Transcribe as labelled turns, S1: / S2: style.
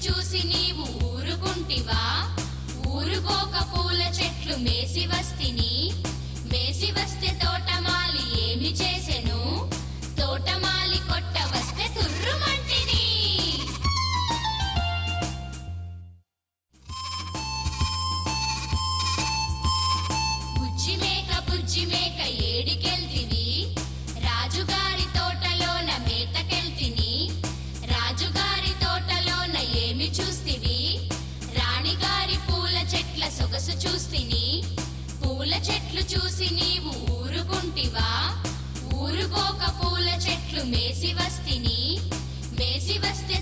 S1: చూసి నీవు ఊరుకుంటివా? ఊరుకోక పూల చెట్లు మేసి వస్తిని. మేసి వస్తే తోటమాలి ఏమి చేసెను? తోటమాలి కొట్ట వస్తే తుర్రుమంటిని. బుజ్జి మేక ఏడికెళ్తివి? రాజుగారి తోటలోన మేతకెళ్తిని. రాజుగారి తోటలోన ఏమి చూస్తివి? రాణిగారి పూల చెట్ల సొగసు చూస్తిని. పూల చెట్లు చూసి నీవు ఊరుకుంటివా? ఊరుకోక పూల చెట్లు మేసి వస్తిని. మేసి వస్తే